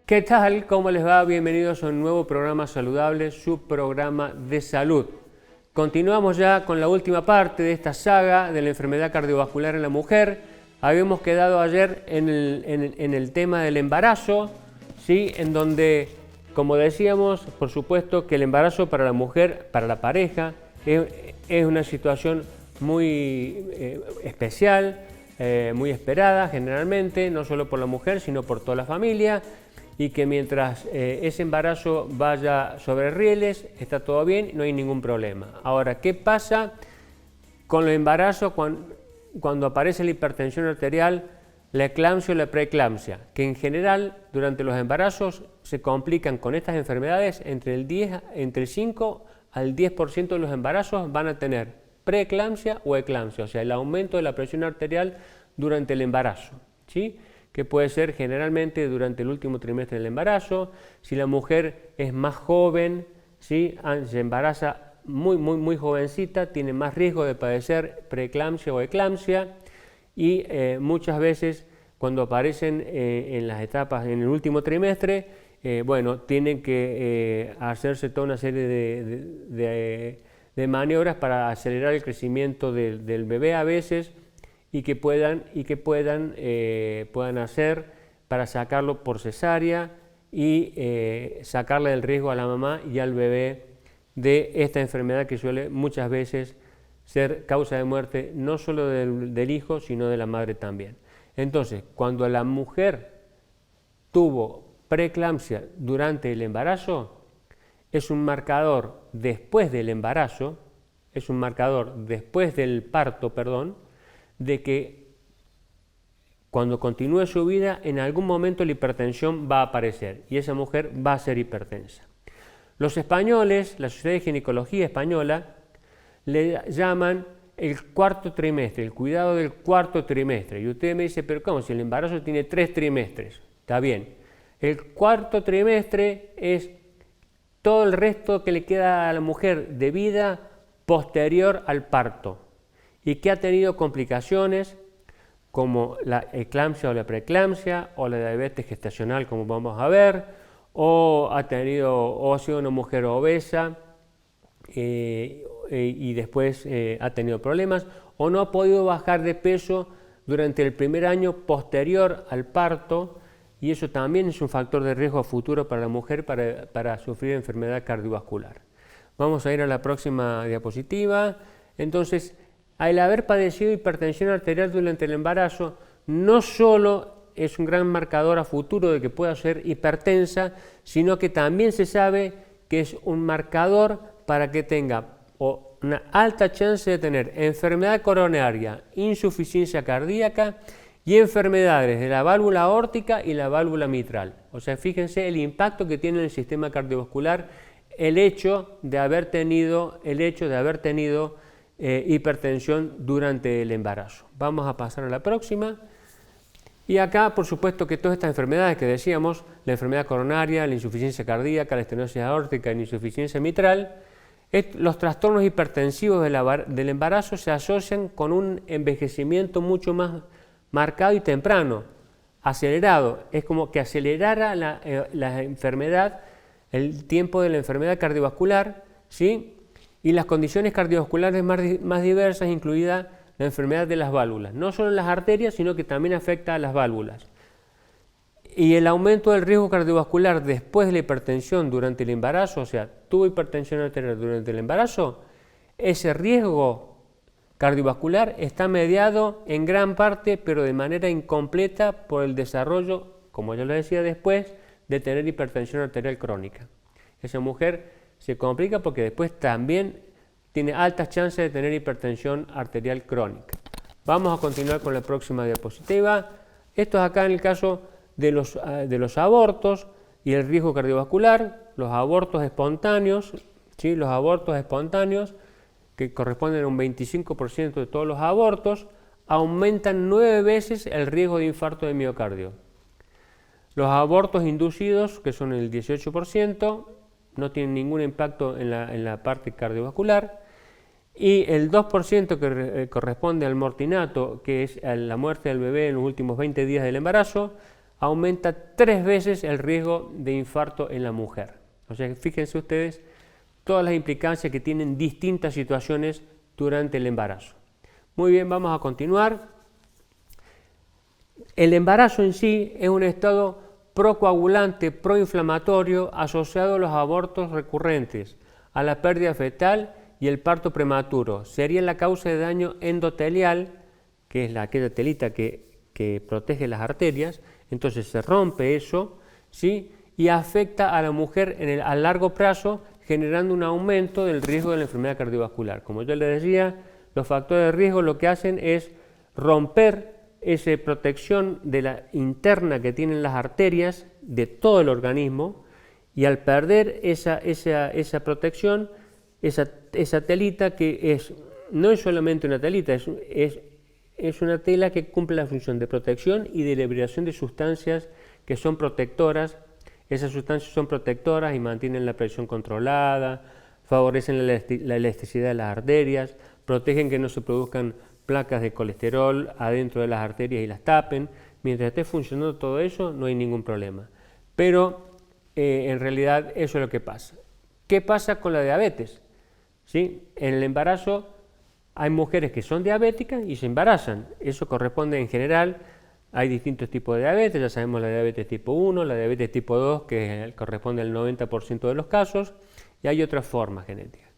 ¿Qué tal? ¿Cómo les va? Bienvenidos a un nuevo programa saludable, su programa de salud. Continuamos ya con la última parte de esta saga de la enfermedad cardiovascular en la mujer. Habíamos quedado ayer en el tema del embarazo, ¿sí? En donde, como decíamos, por supuesto que el embarazo para la mujer, para la pareja, es una situación muy especial, muy esperada generalmente, no solo por la mujer, sino por toda la familia, y que mientras ese embarazo vaya sobre rieles, está todo bien, no hay ningún problema. Ahora, ¿qué pasa con el embarazo cuando aparece la hipertensión arterial, la eclampsia o la preeclampsia? Que en general, durante los embarazos, se complican con estas enfermedades. Entre el 5 al 10% de los embarazos van a tener preeclampsia o eclampsia, o sea, el aumento de la presión arterial durante el embarazo, ¿sí? Que puede ser generalmente durante el último trimestre del embarazo. Si la mujer es más joven, ¿sí? Se embaraza muy jovencita, tiene más riesgo de padecer preeclampsia o eclampsia, y muchas veces cuando aparecen en las etapas, en el último trimestre, bueno, tienen que hacerse toda una serie de maniobras para acelerar el crecimiento del bebé a veces, y que puedan hacer para sacarlo por cesárea y sacarle del riesgo a la mamá y al bebé de esta enfermedad que suele muchas veces ser causa de muerte no solo del hijo, sino de la madre también. Entonces, cuando la mujer tuvo preeclampsia durante el embarazo, es un marcador después del embarazo, es un marcador después del parto, perdón, de que cuando continúe su vida, en algún momento la hipertensión va a aparecer y esa mujer va a ser hipertensa. Los españoles, la Sociedad de Ginecología Española, le llaman el cuarto trimestre, el cuidado del cuarto trimestre. Y usted me dice, pero ¿cómo? Si el embarazo tiene 3 trimestres. Está bien. El cuarto trimestre es todo el resto que le queda a la mujer de vida posterior al parto, y que ha tenido complicaciones como la eclampsia o la preeclampsia o la diabetes gestacional, como vamos a ver, o ha sido una mujer obesa y después ha tenido problemas, o no ha podido bajar de peso durante el primer año posterior al parto, y eso también es un factor de riesgo a futuro para la mujer para sufrir enfermedad cardiovascular. Vamos a ir a la próxima diapositiva. Entonces, al haber padecido hipertensión arterial durante el embarazo, no solo es un gran marcador a futuro de que pueda ser hipertensa, sino que también se sabe que es un marcador para que tenga una alta chance de tener enfermedad coronaria, insuficiencia cardíaca y enfermedades de la válvula aórtica y la válvula mitral. O sea, fíjense el impacto que tiene en el sistema cardiovascular el hecho de haber tenido hipertensión durante el embarazo. Vamos a pasar a la próxima. Y acá, por supuesto, que todas estas enfermedades que decíamos, la enfermedad coronaria, la insuficiencia cardíaca, la estenosis aórtica y la insuficiencia mitral, los trastornos hipertensivos del embarazo se asocian con un envejecimiento mucho más marcado y temprano, acelerado. Es como que acelerara la enfermedad, el tiempo de la enfermedad cardiovascular, ¿sí? Y las condiciones cardiovasculares más diversas, incluida la enfermedad de las válvulas, no solo en las arterias, sino que también afecta a las válvulas. Y el aumento del riesgo cardiovascular después de la hipertensión durante el embarazo, o sea, tuvo hipertensión arterial durante el embarazo, ese riesgo cardiovascular está mediado en gran parte, pero de manera incompleta, por el desarrollo, como yo le decía después, de tener hipertensión arterial crónica. Esa mujer se complica porque después también tiene altas chances de tener hipertensión arterial crónica. Vamos a continuar con la próxima diapositiva. Esto es acá en el caso de los abortos y el riesgo cardiovascular, los abortos espontáneos, ¿sí? Los abortos espontáneos, que corresponden a un 25% de todos los abortos, aumentan 9 veces el riesgo de infarto de miocardio. Los abortos inducidos, que son el 18%, no tienen ningún impacto en la parte cardiovascular, y el 2% que corresponde al mortinato, que es la muerte del bebé en los últimos 20 días del embarazo, aumenta 3 veces el riesgo de infarto en la mujer. O sea, fíjense ustedes todas las implicancias que tienen distintas situaciones durante el embarazo. Muy bien, vamos a continuar. El embarazo en sí es un estado procoagulante, proinflamatorio asociado a los abortos recurrentes, a la pérdida fetal y el parto prematuro. Sería la causa de daño endotelial, que es aquella telita que protege las arterias. Entonces se rompe eso, ¿sí? Y afecta a la mujer a largo plazo, generando un aumento del riesgo de la enfermedad cardiovascular. Como yo les decía, los factores de riesgo lo que hacen es romper esa protección de la interna que tienen las arterias de todo el organismo, y al perder esa protección, esa telita que no es solamente una telita, es una tela que cumple la función de protección y de liberación de sustancias que son protectoras. Esas sustancias son protectoras y mantienen la presión controlada, favorecen la elasticidad de las arterias, protegen que no se produzcan placas de colesterol adentro de las arterias y las tapen. Mientras esté funcionando todo eso, no hay ningún problema. Pero en realidad eso es lo que pasa. ¿Qué pasa con la diabetes? ¿Sí? En el embarazo hay mujeres que son diabéticas y se embarazan. Eso corresponde en general. Hay distintos tipos de diabetes, ya sabemos la diabetes tipo 1, la diabetes tipo 2, que corresponde al 90% de los casos, y hay otras formas genéticas.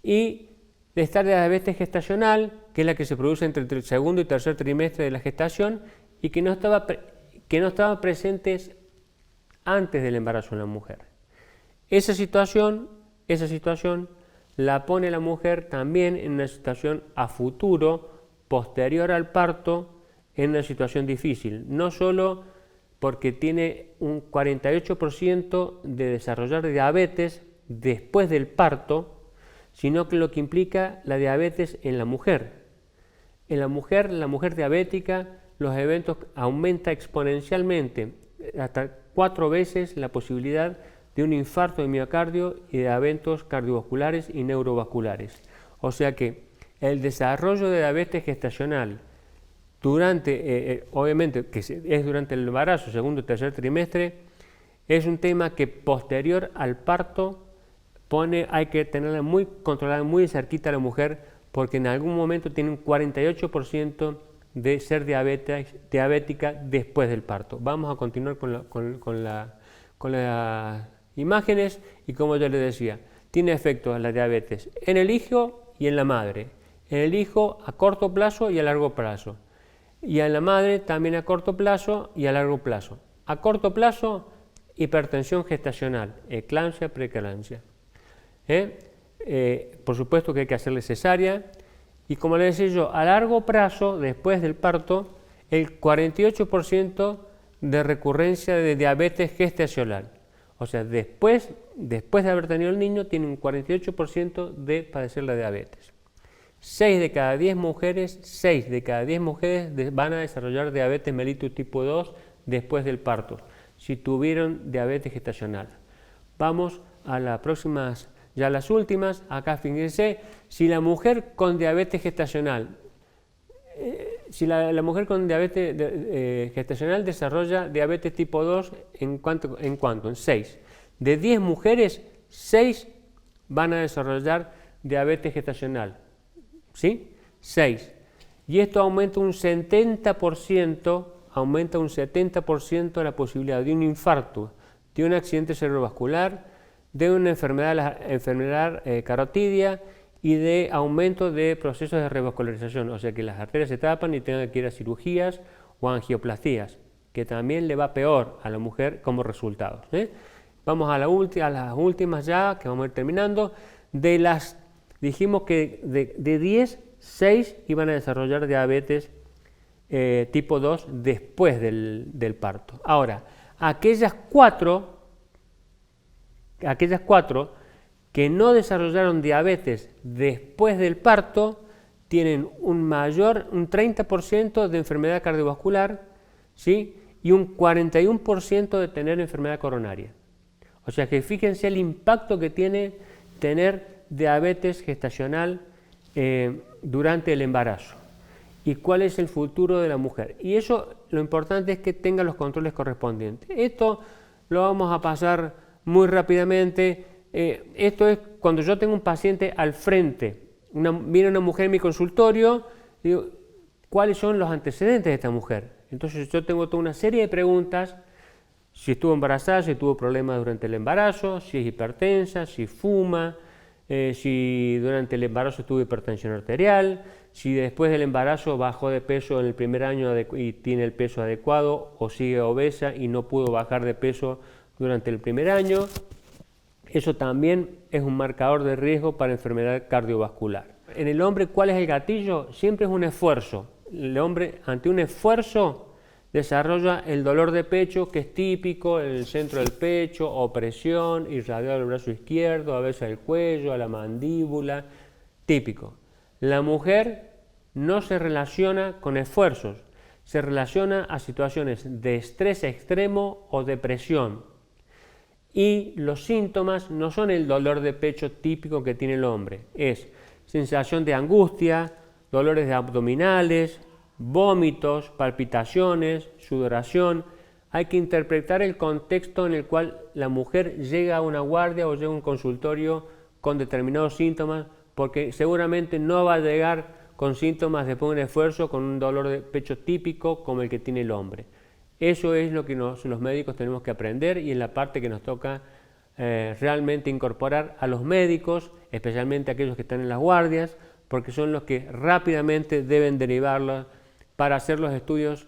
Y está la diabetes gestacional, que es la que se produce entre el segundo y tercer trimestre de la gestación y que no estaban presentes antes del embarazo en la mujer. Esa situación la pone la mujer también en una situación a futuro, posterior al parto, en una situación difícil, no solo porque tiene un 48% de desarrollar diabetes después del parto, sino que lo que implica la diabetes en la mujer. En la mujer diabética, los eventos aumenta exponencialmente, hasta 4 veces la posibilidad de un infarto de miocardio y de eventos cardiovasculares y neurovasculares. O sea que el desarrollo de diabetes gestacional obviamente que es durante el embarazo, segundo y tercer trimestre, es un tema que posterior al parto hay que tenerla muy controlada, muy cerquita a la mujer, porque en algún momento tiene un 48% de ser diabética después del parto. Vamos a continuar con las imágenes, y como yo les decía, tiene efectos la diabetes en el hijo y en la madre. En el hijo a corto plazo y a largo plazo. Y en la madre también a corto plazo y a largo plazo. A corto plazo, hipertensión gestacional, eclampsia, preeclampsia. Por supuesto que hay que hacerle cesárea, y como les decía yo, a largo plazo, después del parto, el 48% de recurrencia de diabetes gestacional. O sea, después de haber tenido el niño, tiene un 48% de padecer la diabetes. 6 de cada 10 mujeres van a desarrollar diabetes mellitus tipo 2 después del parto, si tuvieron diabetes gestacional. Vamos a las próximas, ya las últimas. Acá fíjense, si la mujer con diabetes gestacional, la mujer con diabetes gestacional desarrolla diabetes tipo 2, ¿en cuánto? En 6. De 10 mujeres, 6 van a desarrollar diabetes gestacional. ¿Sí? 6. Y esto aumenta un 70% la posibilidad de un infarto, de un accidente cerebrovascular, de una enfermedad carotidia y de aumento de procesos de revascularización, o sea que las arterias se tapan y tengan que ir a cirugías o angioplastías, que también le va peor a la mujer como resultado. Vamos a las últimas ya, que vamos a ir terminando. Dijimos que de 10, 6 iban a desarrollar diabetes tipo 2 después del parto. Ahora, aquellas cuatro que no desarrollaron diabetes después del parto tienen un 30% de enfermedad cardiovascular, ¿sí? Y un 41% de tener enfermedad coronaria. O sea que fíjense el impacto que tiene tener diabetes gestacional durante el embarazo. y cuál es el futuro de la mujer. Y eso, lo importante es que tenga los controles correspondientes. Esto lo vamos a pasar muy rápidamente. Esto es cuando yo tengo un paciente al frente. Viene una mujer en mi consultorio, digo, ¿cuáles son los antecedentes de esta mujer? Entonces yo tengo toda una serie de preguntas: si estuvo embarazada, si tuvo problemas durante el embarazo, si es hipertensa, si fuma, si durante el embarazo tuvo hipertensión arterial, si después del embarazo bajó de peso en el primer año y tiene el peso adecuado, o sigue obesa y no pudo bajar de peso durante el primer año. Eso también es un marcador de riesgo para enfermedad cardiovascular. En el hombre, ¿cuál es el gatillo? Siempre es un esfuerzo. El hombre, ante un esfuerzo, desarrolla el dolor de pecho, que es típico en el centro del pecho, opresión, irradiado al brazo izquierdo, a veces al cuello, a la mandíbula, típico. La mujer no se relaciona con esfuerzos, se relaciona a situaciones de estrés extremo o depresión. Y los síntomas no son el dolor de pecho típico que tiene el hombre, es sensación de angustia, dolores abdominales, vómitos, palpitaciones, sudoración. Hay que interpretar el contexto en el cual la mujer llega a una guardia o llega a un consultorio con determinados síntomas, porque seguramente no va a llegar con síntomas después de un esfuerzo, con un dolor de pecho típico como el que tiene el hombre. Eso es lo que los médicos tenemos que aprender, y en la parte que nos toca realmente incorporar a los médicos, especialmente aquellos que están en las guardias, porque son los que rápidamente deben derivarlos para hacer los estudios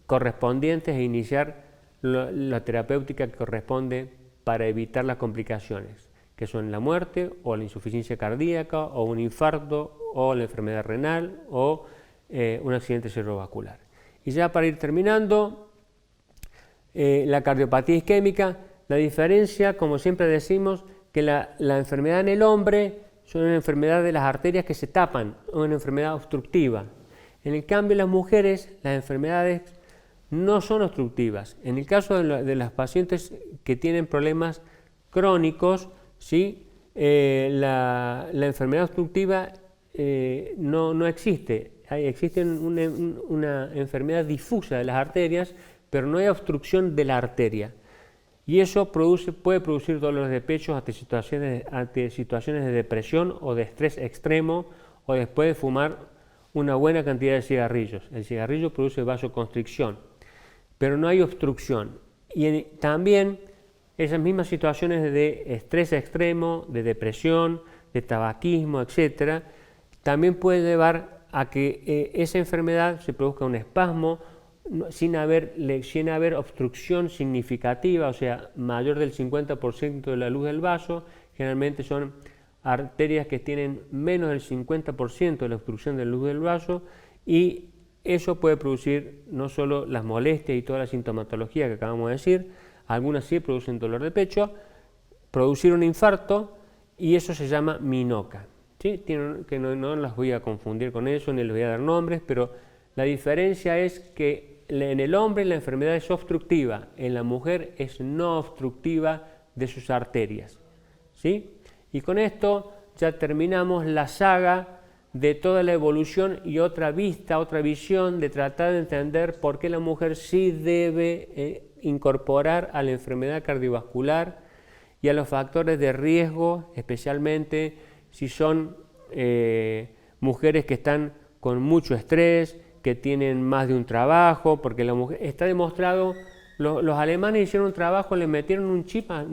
correspondientes e iniciar la terapéutica que corresponde para evitar las complicaciones, que son la muerte o la insuficiencia cardíaca o un infarto o la enfermedad renal o un accidente cerebrovascular. Y ya para ir terminando, la cardiopatía isquémica, la diferencia, como siempre decimos, que la enfermedad en el hombre es una enfermedad de las arterias que se tapan, una enfermedad obstructiva. En el cambio, en las mujeres, las enfermedades no son obstructivas. En el caso de las pacientes que tienen problemas crónicos, ¿sí? La enfermedad obstructiva no existe. Existe una enfermedad difusa de las arterias, pero no hay obstrucción de la arteria. Y eso puede producir dolores de pecho ante situaciones de depresión o de estrés extremo, o después de fumar una buena cantidad de cigarrillos. El cigarrillo produce vasoconstricción, pero no hay obstrucción. Y también esas mismas situaciones de estrés extremo, de depresión, de tabaquismo, etc., también puede llevar a que esa enfermedad se produzca un espasmo sin haber obstrucción significativa, o sea, mayor del 50% de la luz del vaso. Generalmente son arterias que tienen menos del 50% de la obstrucción de la luz del vaso, y eso puede producir no solo las molestias y toda la sintomatología que acabamos de decir, algunas sí producen dolor de pecho, producir un infarto, y eso se llama minoca. ¿Sí? Que no las voy a confundir con eso, ni les voy a dar nombres, pero la diferencia es que en el hombre la enfermedad es obstructiva, en la mujer es no obstructiva de sus arterias. ¿Sí? Y con esto ya terminamos la saga de toda la evolución y otra visión de tratar de entender por qué la mujer sí debe incorporar a la enfermedad cardiovascular y a los factores de riesgo, especialmente si son mujeres que están con mucho estrés, que tienen más de un trabajo, porque la mujer, está demostrado, los alemanes hicieron un trabajo, le metieron un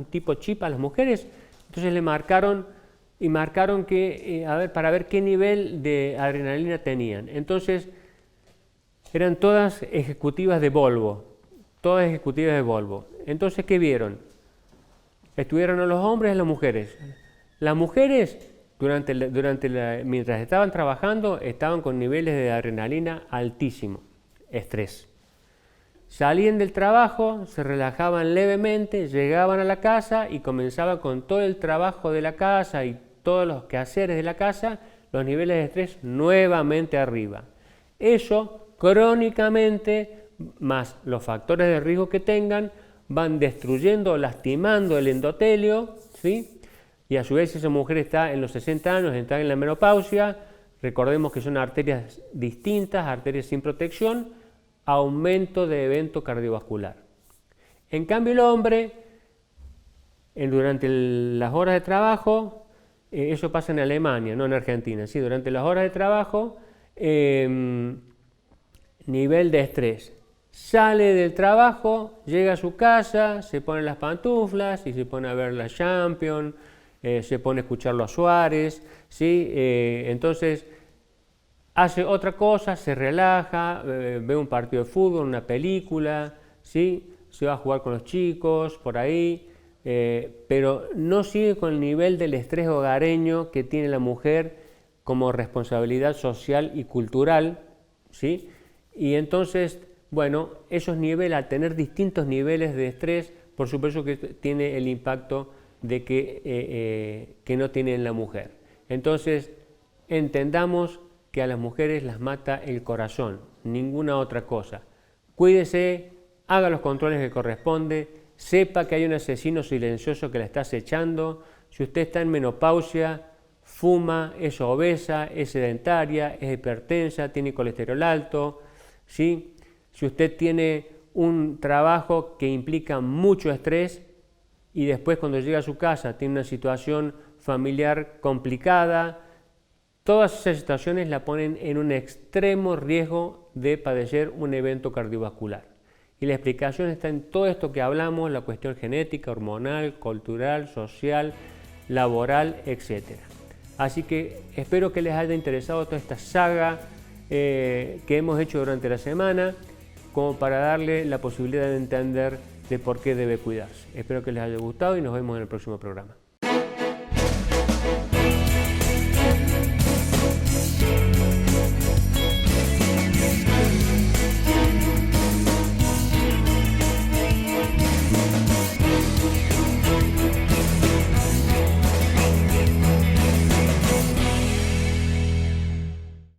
tipo chip a las mujeres, entonces le marcaron que, para ver qué nivel de adrenalina tenían. Entonces eran todas ejecutivas de Volvo, Entonces, ¿qué vieron? Estudiaron a los hombres y a las mujeres. Las mujeres, mientras estaban trabajando, estaban con niveles de adrenalina altísimos, estrés. Salían del trabajo, se relajaban levemente, llegaban a la casa y comenzaban con todo el trabajo de la casa y todos los quehaceres de la casa, los niveles de estrés nuevamente arriba. Eso, crónicamente, más los factores de riesgo que tengan, van destruyendo, lastimando el endotelio, ¿sí? Y a su vez, si esa mujer está en los 60 años, está en la menopausia, Recordemos que son arterias distintas, arterias sin protección, aumento de evento cardiovascular. En cambio el hombre, durante las horas de trabajo, eso pasa en Alemania, no en Argentina, ¿sí? Durante las horas de trabajo, nivel de estrés. Sale del trabajo, llega a su casa, se pone las pantuflas y se pone a ver la Champions, se pone a escucharlo a Suárez, ¿sí? Entonces hace otra cosa, se relaja, ve un partido de fútbol, una película, ¿sí? Se va a jugar con los chicos, por ahí, pero no sigue con el nivel del estrés hogareño que tiene la mujer como responsabilidad social y cultural, ¿sí? Y entonces, bueno, esos niveles, al tener distintos niveles de estrés, por supuesto que tiene el impacto de que no tiene en la mujer. Entonces, entendamos que a las mujeres las mata el corazón, ninguna otra cosa. Cuídese, haga los controles que corresponde, sepa que hay un asesino silencioso que la está acechando. Si usted está en menopausia, fuma, es obesa, es sedentaria, es hipertensa, tiene colesterol alto, ¿sí? Si usted tiene un trabajo que implica mucho estrés y después cuando llega a su casa tiene una situación familiar complicada, todas esas situaciones la ponen en un extremo riesgo de padecer un evento cardiovascular. Y la explicación está en todo esto que hablamos, la cuestión genética, hormonal, cultural, social, laboral, etc. Así que espero que les haya interesado toda esta saga que hemos hecho durante la semana, como para darle la posibilidad de entender de por qué debe cuidarse. Espero que les haya gustado y nos vemos en el próximo programa.